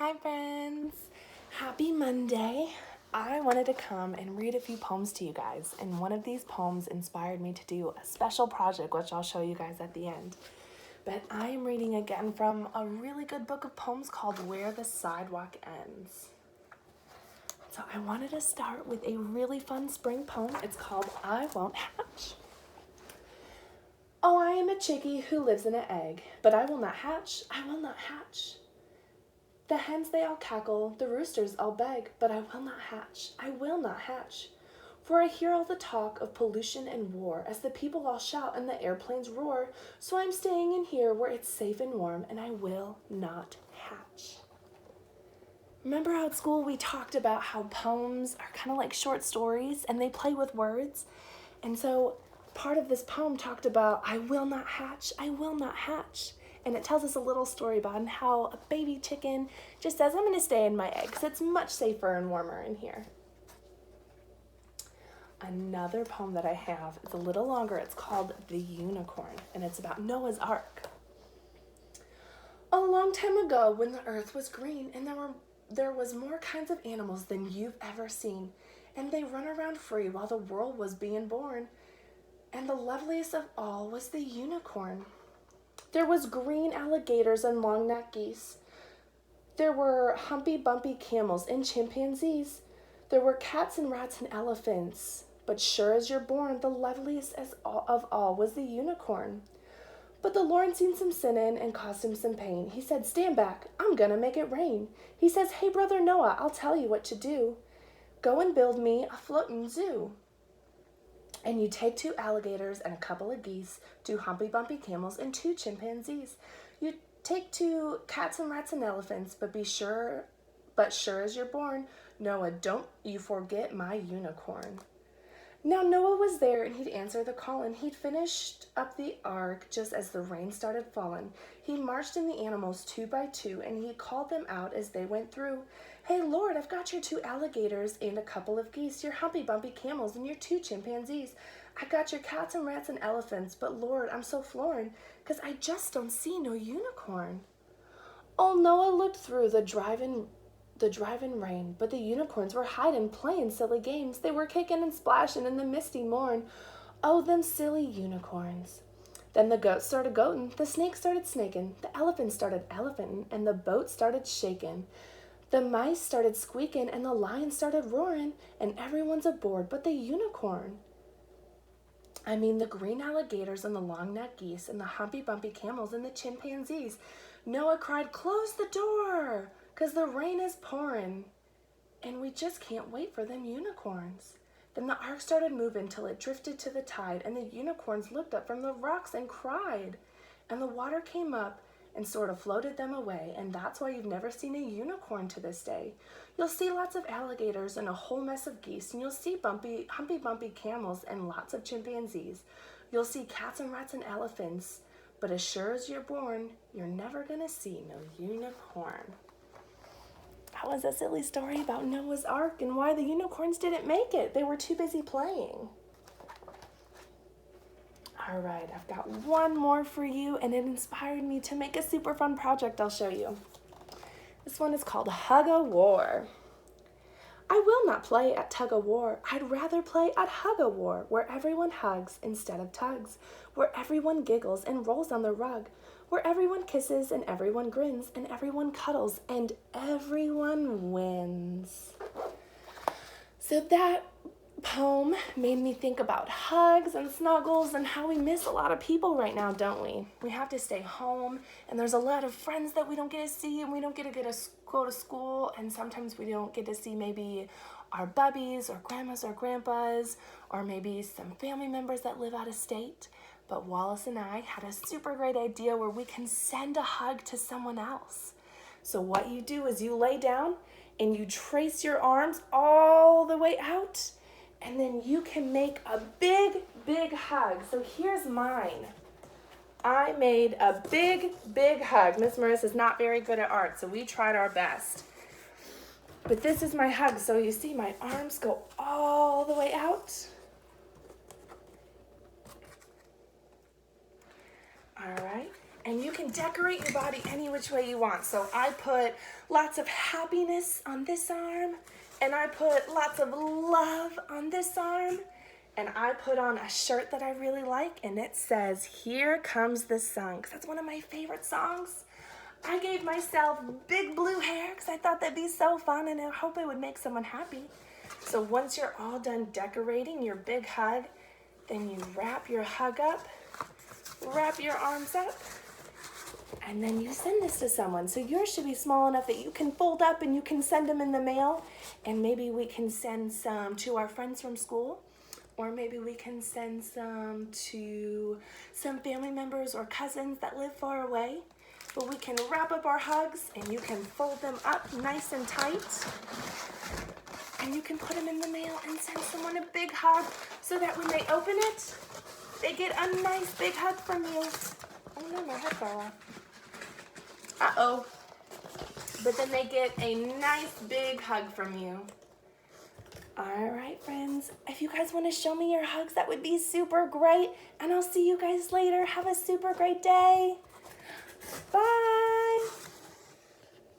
Hi friends! Happy Monday! I wanted to come and read a few poems to you guys, and one of these poems inspired me to do a special project, which I'll show you guys at the end. But I am reading again from a really good book of poems called Where the Sidewalk Ends. So I wanted to start with a really fun spring poem. It's called I Won't Hatch. Oh, I am a chickie who lives in an egg, but I will not hatch, I will not hatch. The hens they all cackle, the roosters all beg, but I will not hatch, I will not hatch. For I hear all the talk of pollution and war as the people all shout and the airplanes roar, so I'm staying in here where it's safe and warm and I will not hatch. Remember how at school we talked about how poems are kind of like short stories and they play with words? And so part of this poem talked about I will not hatch, I will not hatch. And it tells us a little story about how a baby chicken just says, I'm going to stay in my egg because it's much safer and warmer in here. Another poem that I have is a little longer. It's called The Unicorn, and it's about Noah's Ark. A long time ago when the earth was green and there was more kinds of animals than you've ever seen, and they run around free while the world was being born. And the loveliest of all was the unicorn. There was green alligators and long-necked geese. There were humpy-bumpy camels and chimpanzees. There were cats and rats and elephants. But sure as you're born, the loveliest of all was the unicorn. But the Lord seen some sinning and caused him some pain. He said, stand back, I'm gonna make it rain. He says, hey, brother Noah, I'll tell you what to do. Go and build me a floating zoo. And you take 2 alligators and a couple of geese, 2 humpy-bumpy camels, and 2 chimpanzees. You take 2 cats and rats and elephants, but sure as you're born, Noah, don't you forget my unicorn. Now Noah was there and he'd answer the call, and he'd finished up the ark just as the rain started falling. He marched in the animals 2 by 2 and he called them out as they went through. Hey Lord, I've got your 2 alligators and a couple of geese, your humpy bumpy camels and your 2 chimpanzees. I got your cats and rats and elephants, but Lord, I'm so flooring, 'cause I just don't see no unicorn. Old Noah looked through the driving rain, but the unicorns were hiding, playing silly games. They were kicking and splashing in the misty morn. Oh, them silly unicorns. Then the goats started goating, the snakes started snaking, the elephants started elephanting, and the boat started shaking. The mice started squeaking, and the lions started roaring, and everyone's aboard but the unicorn. I mean the green alligators and the long-necked geese and the humpy-bumpy camels and the chimpanzees. Noah cried, close the door, 'cause the rain is pouring, and we just can't wait for them unicorns. Then the ark started moving till it drifted to the tide, and the unicorns looked up from the rocks and cried. And the water came up and sort of floated them away, and that's why you've never seen a unicorn to this day. You'll see lots of alligators and a whole mess of geese, and you'll see humpy-bumpy camels and lots of chimpanzees. You'll see cats and rats and elephants, but as sure as you're born, you're never gonna see no unicorn. That was a silly story about Noah's Ark and why the unicorns didn't make it. They were too busy playing. All right, I've got one more for you, and it inspired me to make a super fun project I'll show you. This one is called Hugga War. I will not play at tug-of-war. I'd rather play at Hugga War, where everyone hugs instead of tugs, where everyone giggles and rolls on the rug, where everyone kisses and everyone grins and everyone cuddles and everyone wins. So that poem made me think about hugs and snuggles and how we miss a lot of people right now, don't we? We have to stay home, and there's a lot of friends that we don't get to see, and we don't get to go to school, and sometimes we don't get to see maybe our bubbies or grandmas or grandpas, or maybe some family members that live out of state. But Wallace and I had a super great idea where we can send a hug to someone else. So what you do is you lay down and you trace your arms all the way out, and then you can make a big, big hug. So here's mine. I made a big, big hug. Miss Marissa's not very good at art, so we tried our best. But this is my hug. So you see my arms go all the way out. All right. And you can decorate your body any which way you want. So I put lots of happiness on this arm, and I put lots of love on this arm, and I put on a shirt that I really like, and it says, "Here Comes the Sun," because that's one of my favorite songs. I gave myself big blue hair because I thought that'd be so fun, and I hope it would make someone happy. So once you're all done decorating your big hug, then you wrap your hug up, wrap your arms up, and then you send this to someone. So yours should be small enough that you can fold up and you can send them in the mail. And maybe we can send some to our friends from school, or maybe we can send some to some family members or cousins that live far away. But we can wrap up our hugs and you can fold them up nice and tight. And you can put them in the mail and send someone a big hug so that when they open it, they get a nice big hug from you. Oh no, my head fell off. Uh-oh. But then they get a nice big hug from you. All right, friends. If you guys want to show me your hugs, that would be super great. And I'll see you guys later. Have a super great day. Bye.